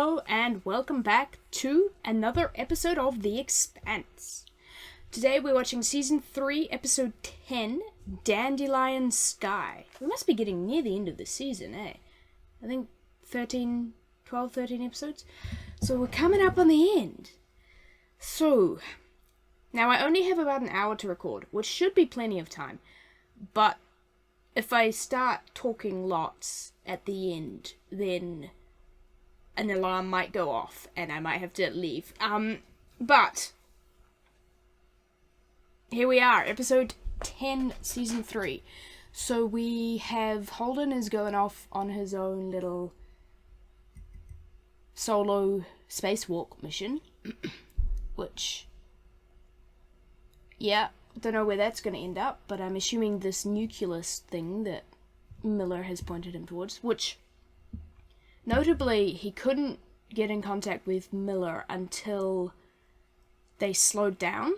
Hello and welcome back to another episode of The Expanse. Today we're watching Season 3, Episode 10, Dandelion Sky. We must be getting near the end of the season, eh? I think 13 episodes. So we're coming up on the end. So, now I only have about an hour to record, which should be plenty of time. But if I start talking lots at the end, then an alarm might go off and I might have to leave. But here we are, episode 10, season 3. So we have Holden is going off on his own little solo spacewalk mission, which, yeah, don't know where that's going to end up, but I'm assuming this nucleus thing that Miller has pointed him towards, which notably, he couldn't get in contact with Miller until they slowed down.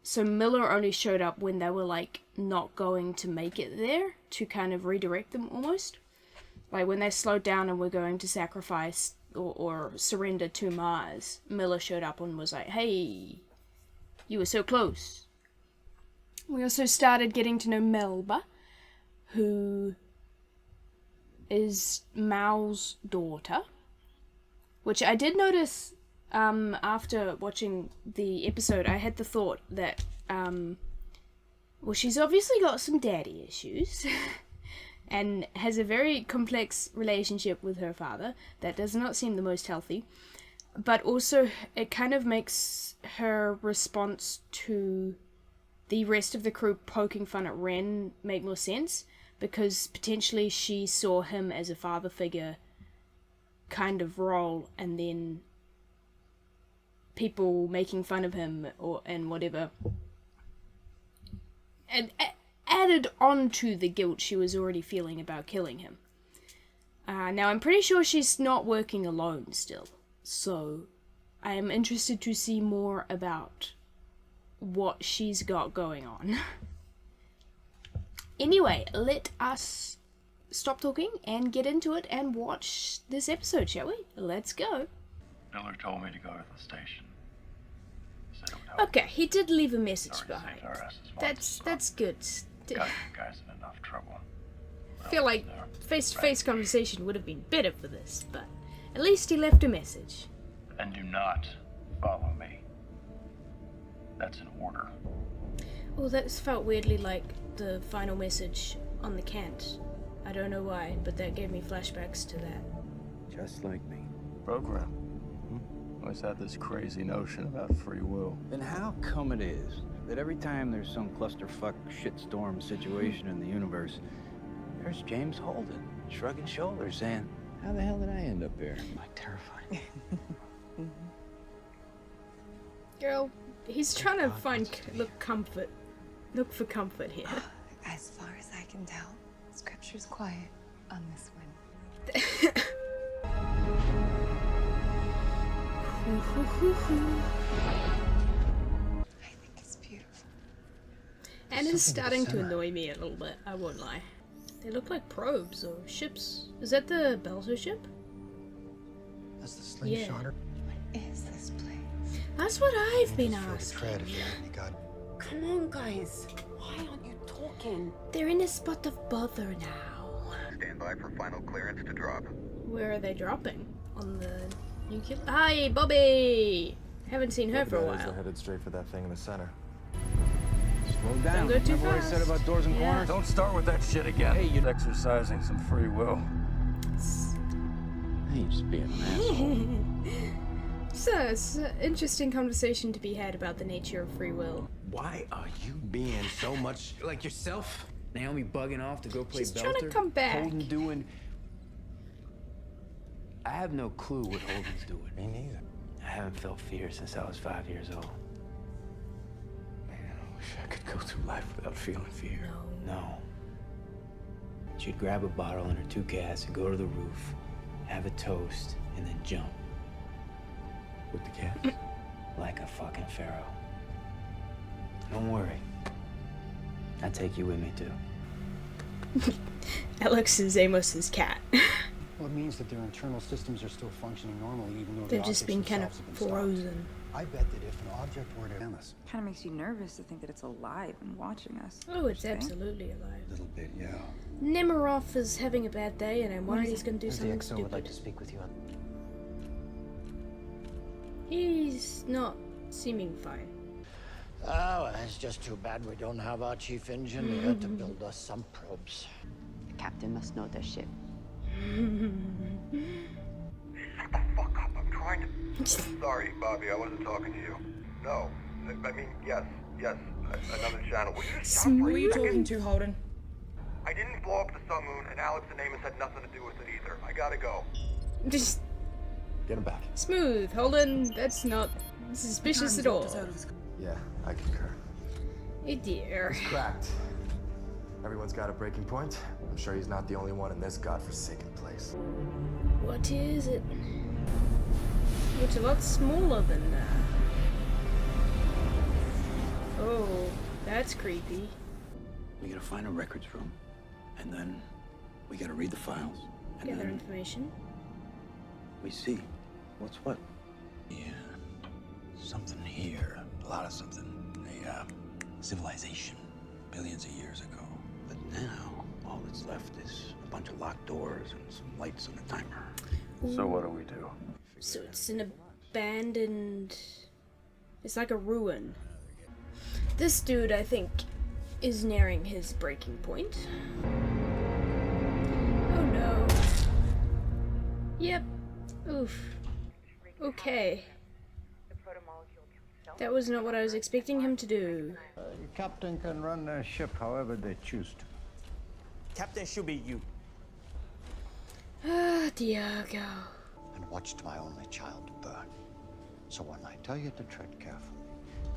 So Miller only showed up when they were, like, not going to make it there, to kind of redirect them, almost. Like, when they slowed down and were going to sacrifice or surrender to Mars, Miller showed up and was like, hey, you were so close. We also started getting to know Melba, who is Mao's daughter, which I did notice after watching the episode. I had the thought that, well, she's obviously got some daddy issues and has a very complex relationship with her father that does not seem the most healthy, but also it kind of makes her response to the rest of the crew poking fun at Ren make more sense, because potentially she saw him as a father figure kind of role, and then people making fun of him and whatever, and added on to the guilt she was already feeling about killing him. Now I'm pretty sure she's not working alone still, so I am interested to see more about what she's got going on. Anyway, let us stop talking and get into it and watch this episode, shall we? Let's go. Miller told me to go to the station. Said it would help. Okay, he did leave a message Sorry, behind. saved our asses That's good. Got you guys in enough trouble. I feel like face-to-face conversation would have been better for this, but at least he left a message. And do not follow me. That's an order. Oh, that's felt weirdly like the final message on the Kent. I don't know why, but that gave me flashbacks to that. Just like me. Program. Always had this crazy notion about free will. Then how come it is that every time there's some clusterfuck shitstorm situation in the universe, there's James Holden shrugging shoulders saying, how the hell did I end up here? Like terrifying. Girl, he's trying to look for comfort here. As far as I can tell, scripture's quiet on this one. I think it's beautiful. And it's starting to annoy me a little bit, I won't lie. They look like probes or ships. Is that the Belter ship? That's the slingshotter. What is this place? That's what I've been asking. Tread if you have any god. Come on, guys. Why aren't you talking? They're in a spot of bother now. Stand by for final clearance to drop. Where are they dropping? On the nuclear? Hi, Bobby! Haven't seen her for a They're while. headed straight for that thing in the center. Slow down. Don't go too Remember what I fast. said about doors and Yeah. corners? Don't start with that shit again. Hey, you- exercising some free will. Hey, you're just being an asshole. So, it's an interesting conversation to be had about the nature of free will. Why are you being so much like yourself? Naomi bugging off to go play She's Belter. trying to come back. Holden doing... I have no clue what Holden's doing. Me neither. I haven't felt fear since I was 5 years old. Man, I wish I could go through life without feeling fear. No. She'd grab a bottle and her 2 cats and go to the roof, have a toast, and then jump. With the cats? Like a fucking pharaoh. Don't worry. I'll take you with me too. Alex is Amos's cat. Well, it means that their internal systems are still functioning normally, even though They've the just objects been kind of themselves have been stopped. frozen. I bet that if an object were to endless, Kind of makes you nervous to think that it's alive and watching us. Oh, it's absolutely alive. a little bit, yeah. Nemiroff is having a bad day, and I'm worried he's going to do something XO would like stupid. to speak with you. He's not seeming fine. Oh, it's just too bad we don't have our chief engineer to build us some probes. The captain must know their ship. Shut the fuck up. I'm trying to... Sorry, Bobby, I wasn't talking to you. No. I mean, yes. Another channel. Will you just shut up for Who are you a second? talking to, Holden? I didn't blow up the sun moon, and Alex and Amos had nothing to do with it either. I gotta go. Just Get him back. smooth, Holden. That's not suspicious at all. Yeah, I concur. Oh dear. It's cracked. Everyone's got a breaking point. I'm sure he's not the only one in this godforsaken place. What is it? It's a lot smaller than that. Oh, that's creepy. We gotta find a records room, and then we gotta read the files, and Gather then information. we see what's what. Yeah, something here, a lot of something. A civilization, billions of years ago. But now, all that's left is a bunch of locked doors and some lights on the timer. So what do we do? So it's an abandoned... It's like a ruin. This dude, I think, is nearing his breaking point. Oh no. Yep. Oof. Okay. That was not what I was expecting him to do. Your captain can run their ship however they choose to. Captain should be you. Ah, Diego. And watched my only child burn. So when I tell you to tread carefully,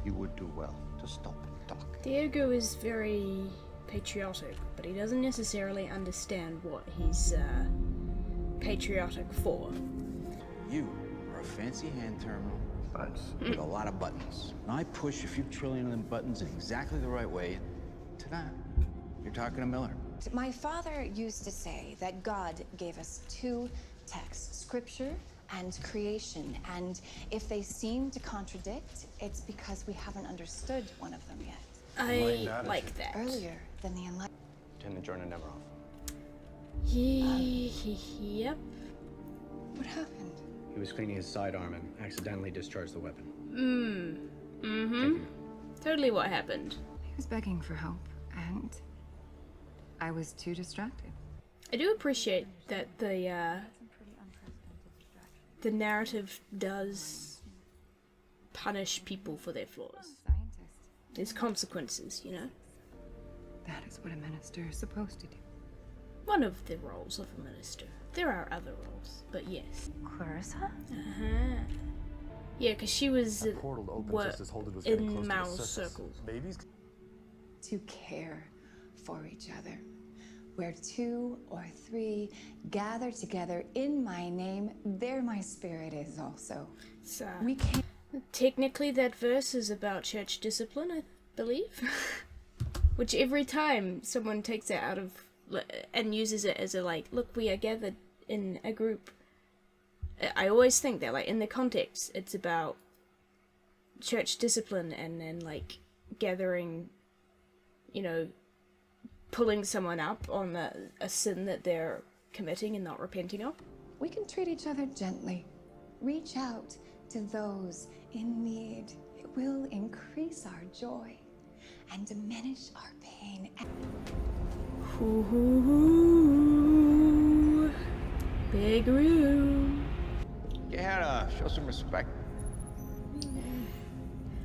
you would do well to stop and talk. Diego is very patriotic, but he doesn't necessarily understand what he's patriotic for. You are a fancy hand terminal with a lot of buttons. And I push a few trillion of them buttons in exactly the right way. Ta-da! You're talking to Miller. My father used to say that God gave us two texts, scripture and creation. And if they seem to contradict, it's because we haven't understood one of them yet. I like that. Earlier than the Enlightenment. Lieutenant Jordan Nemiroff. Yep. What happened? He was cleaning his sidearm and accidentally discharged the weapon. Totally what happened. He was begging for help, and I was too distracted. I do appreciate that the narrative does punish people for their flaws. There's consequences, you know? That is what a minister is supposed to do. One of the roles of a minister. There are other roles, but yes. Clarissa? Uh-huh. Yeah, because she was Portal opened just as Holden was getting close in to the Mal's surface. circles. Babies. To care for each other. Where two or three gather together in my name, there my spirit is also. So, We can't. technically that verse is about church discipline, I believe. Which every time someone takes it out of and uses it as a like, look, we are gathered in a group. I always think that like in the context, it's about church discipline and then like gathering, you know, pulling someone up on a sin that they're committing and not repenting of. We can treat each other gently. Reach out to those in need. It will increase our joy and diminish our pain. Ooh, big room. Yeah, show some respect.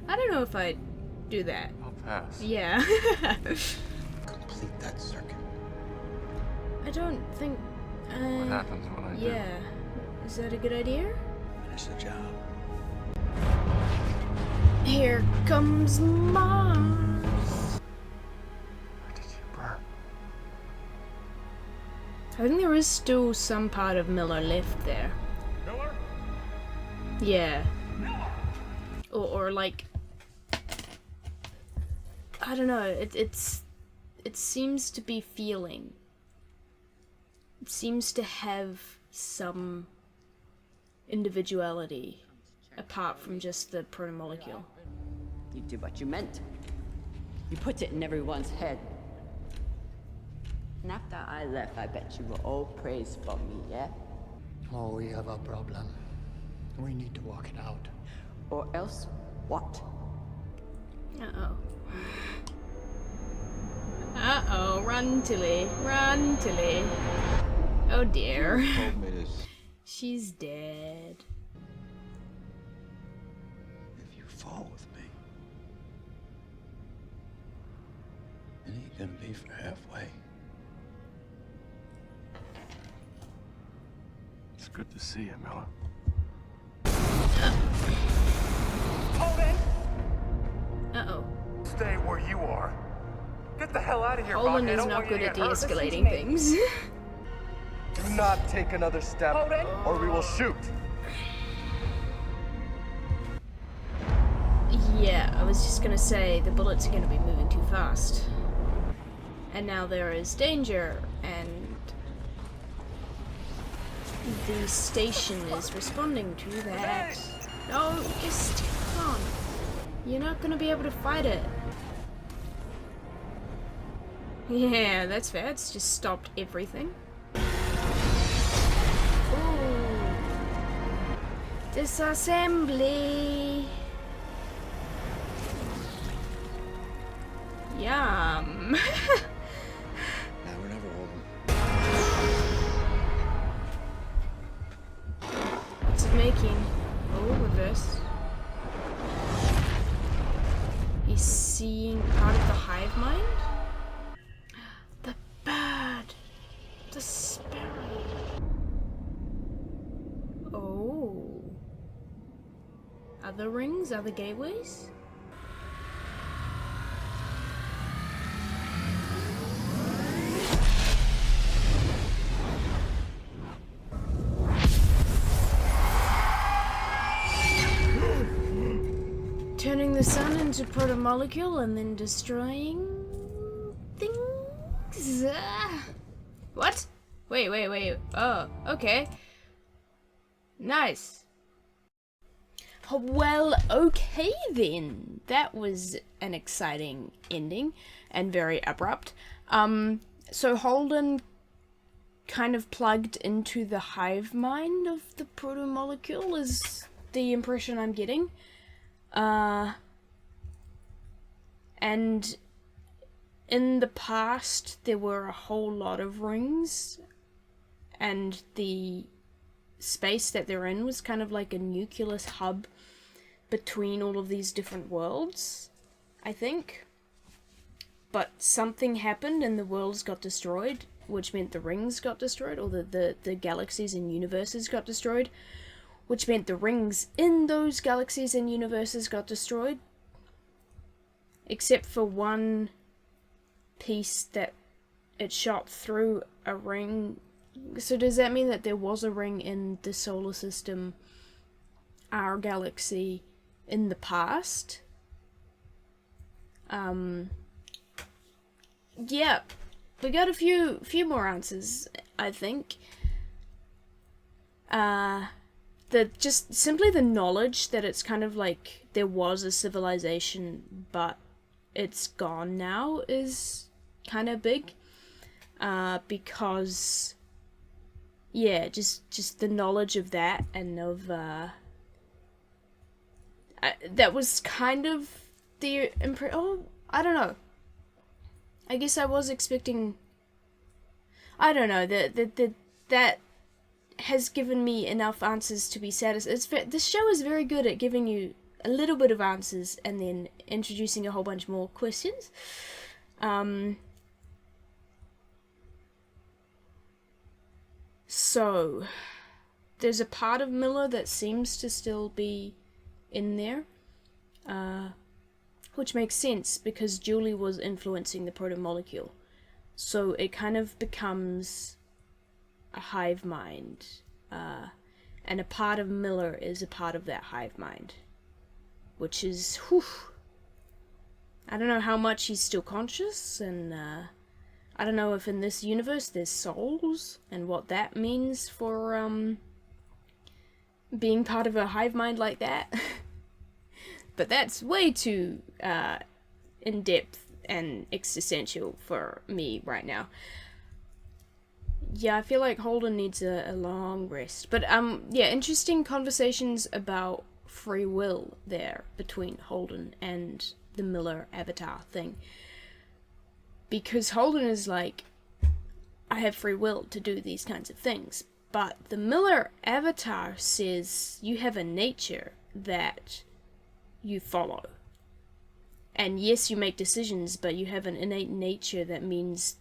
I don't know if I'd do that. I'll pass. Yeah. Complete that circuit. I don't think. What happens when I do? Yeah. Is that a good idea? Finish the job. Here comes Mars. Where did you burn? I think there is still some part of Miller left there. Miller? Yeah. Or like, I don't know. It seems to be feeling. It seems to have some individuality apart from just the protomolecule. You did what you meant. You put it in everyone's head. And after I left, I bet you were all praised for me, yeah? Oh, we have a problem. We need to work it out. Or else, what? Uh-oh. Uh-oh, run, Tilly. Run, Tilly. Oh dear. She's dead. If you fall with me, it ain't gonna be for halfway. It's good to see you, Miller. Holden! Uh-oh. Stay where you are. Get the hell out of here, Holden Bobby. I is don't not want you good to at get hurt. de-escalating things. Do not take another step, Holden! or we will shoot. Yeah, I was just gonna say, the bullets are gonna be moving too fast. And now there is danger, and the station is responding to that. No, just come on. You're not gonna be able to fight it. Yeah, that's fair. It's just stopped everything. Ooh. Disassembly. Yum. Now or never, Holden. What's it making? Oh, reverse. He's seeing part of the hive mind? The bird. The sparrow. Oh. Other rings? Other gateways? Turning the sun into protomolecule and then destroying things? What? Wait. Oh, okay. Nice. Well, okay then. That was an exciting ending and very abrupt. So Holden kind of plugged into the hive mind of the protomolecule is the impression I'm getting. And in the past there were a whole lot of rings, and the space that they're in was kind of like a nucleus hub between all of these different worlds, I think. But something happened and the worlds got destroyed, which meant the rings got destroyed, or the galaxies and universes got destroyed, which meant the rings in those galaxies and universes got destroyed. Except for one piece that it shot through a ring. So does that mean that there was a ring in the solar system, our galaxy, in the past? Yeah, we got a few more answers, I think. Just simply the knowledge that it's kind of like there was a civilization, but it's gone now is kind of big. Because, yeah, just the knowledge of that and of, that was kind of the I don't know. I guess I was expecting, I don't know, that has given me enough answers to be satisfied. This show is very good at giving you a little bit of answers and then introducing a whole bunch more questions. So, there's a part of Miller that seems to still be in there, which makes sense because Julie was influencing the protomolecule. So it kind of becomes a hive mind, and a part of Miller is a part of that hive mind, which is, whew, I don't know how much he's still conscious, and I don't know if in this universe there's souls and what that means for being part of a hive mind like that. But that's way too in-depth and existential for me right now. Yeah, I feel like Holden needs a long rest. But yeah, interesting conversations about free will there between Holden and the Miller avatar thing. Because Holden is like, I have free will to do these kinds of things. But the Miller avatar says you have a nature that you follow. And yes, you make decisions, but you have an innate nature that means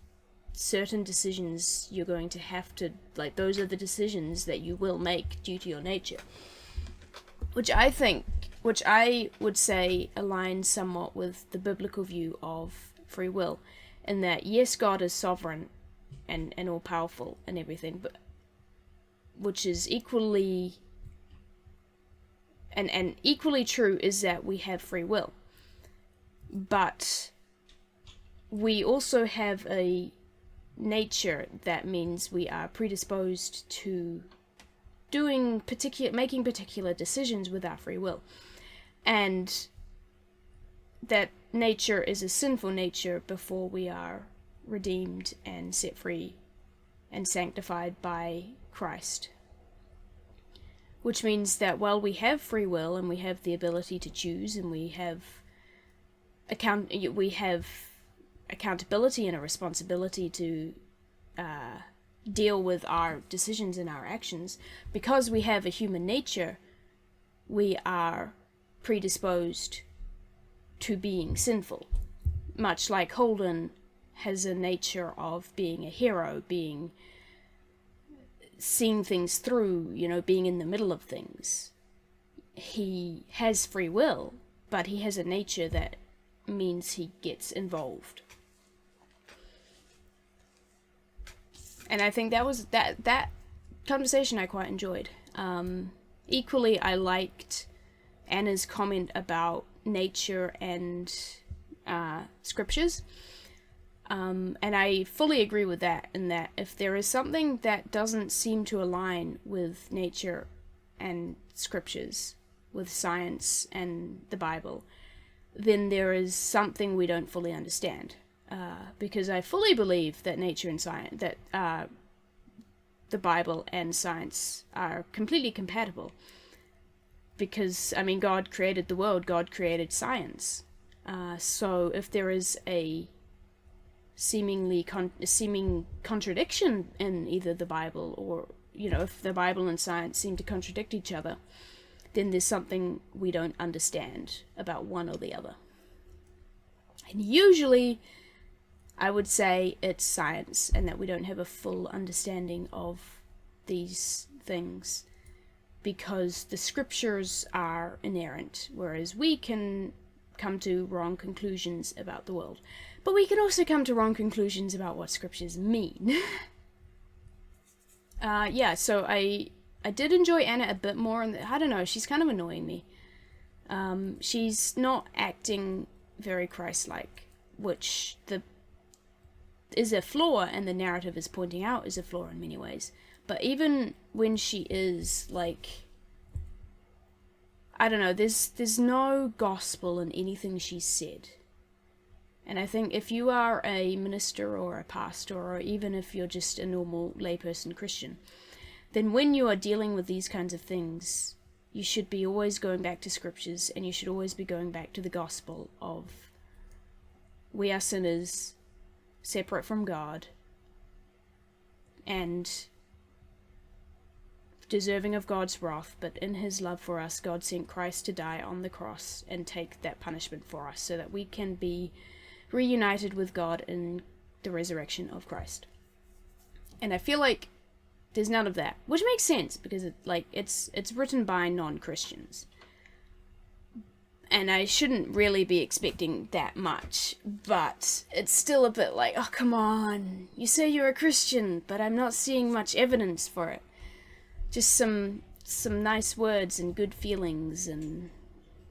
certain decisions you're going to have to, like, those are the decisions that you will make due to your nature. Which I would say aligns somewhat with the biblical view of free will. In that, yes, God is sovereign and all-powerful and everything, but which is equally... And equally true is that we have free will. But we also have a nature that means we are predisposed to making particular decisions with our free will. And that nature is a sinful nature before we are redeemed and set free and sanctified by Christ. Which means that while we have free will and we have the ability to choose and we have accountability and a responsibility to deal with our decisions and our actions, because we have a human nature, we are predisposed to being sinful. Much like Holden has a nature of being a hero, seeing things through, being in the middle of things. He has free will, but he has a nature that means he gets involved. And I think that conversation I quite enjoyed. Equally, I liked Anna's comment about nature and scriptures. And I fully agree with that, in that if there is something that doesn't seem to align with nature and scriptures, with science and the Bible, then there is something we don't fully understand. Because I fully believe that nature and science, that the Bible and science are completely compatible. Because, God created the world, God created science. So if there is a seeming contradiction in either the Bible or, if the Bible and science seem to contradict each other, then there's something we don't understand about one or the other. And usually, I would say it's science, and that we don't have a full understanding of these things because the scriptures are inerrant, whereas we can come to wrong conclusions about the world. But we can also come to wrong conclusions about what scriptures mean. Yeah, so I did enjoy Anna a bit more, and I don't know, she's kind of annoying me. She's not acting very Christ-like, which is a flaw, and the narrative is pointing out is a flaw in many ways. But even when she is, like, I don't know, there's no gospel in anything she said. And I think if you are a minister or a pastor, or even if you're just a normal layperson Christian, then when you are dealing with these kinds of things, you should be always going back to scriptures, and you should always be going back to the gospel of we are sinners, separate from God, and deserving of God's wrath, but in his love for us, God sent Christ to die on the cross and take that punishment for us so that we can be reunited with God in the resurrection of Christ. And I feel like there's none of that, which makes sense because it's written by non-Christians. And I shouldn't really be expecting that much, but it's still a bit like, oh, come on, you say you're a Christian, but I'm not seeing much evidence for it. Just some nice words and good feelings, and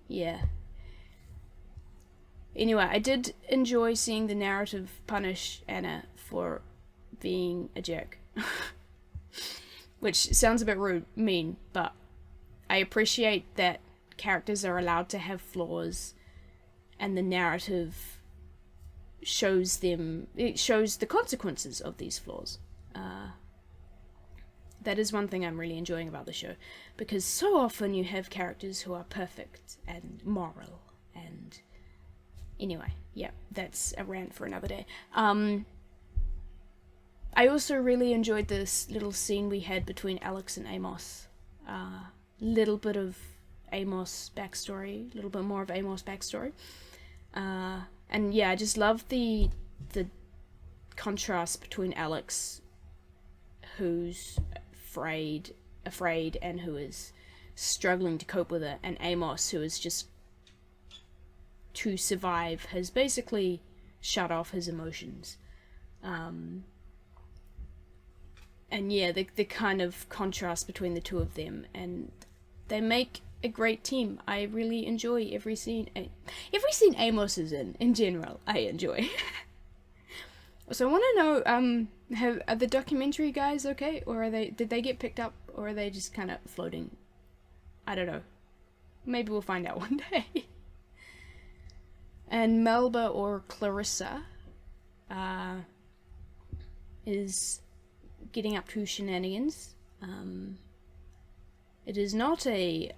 yeah. Anyway, I did enjoy seeing the narrative punish Anna for being a jerk. Which sounds a bit rude, mean, but I appreciate that characters are allowed to have flaws, and the narrative shows them, it shows the consequences of these flaws. That is one thing I'm really enjoying about the show, because so often you have characters who are perfect and moral, and anyway, yeah, that's a rant for another day. I also really enjoyed this little scene we had between Alex and Amos. Little bit of Amos backstory, a little bit more of Amos backstory. And yeah, I just love the contrast between Alex, who's afraid and who is struggling to cope with it, and Amos, who is just, to survive, has basically shut off his emotions. And yeah, the kind of contrast between the two of them, and they make a great team. I really enjoy every scene Amos is in general, I enjoy. So I want to know, are the documentary guys okay, or did they get picked up, or are they just kind of floating? I don't know. Maybe we'll find out one day. And Melba, or Clarissa, is getting up to shenanigans. It is not a...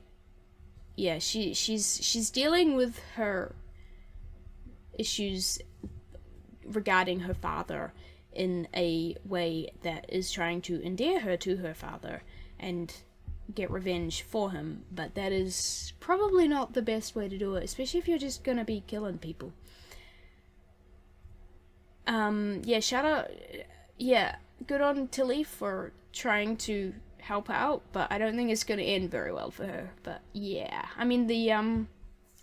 Yeah, she's dealing with her issues regarding her father in a way that is trying to endear her to her father and get revenge for him, but that is probably not the best way to do it, especially if you're just gonna be killing people. Yeah, shout out, yeah, good on Tilly for trying to help out, but I don't think it's gonna end very well for her. But yeah, I mean, the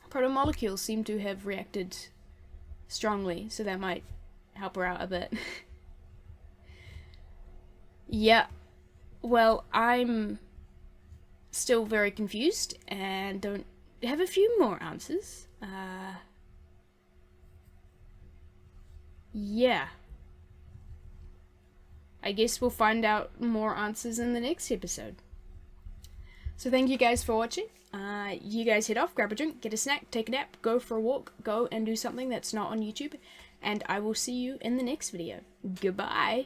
protomolecules seem to have reacted strongly, so that might help her out a bit. Yeah, well, I'm still very confused and don't have a few more answers. Yeah, I guess we'll find out more answers in the next episode. So thank you guys for watching. You guys head off, grab a drink, get a snack, take a nap, go for a walk, go and do something that's not on YouTube, and I will see you in the next video. Goodbye!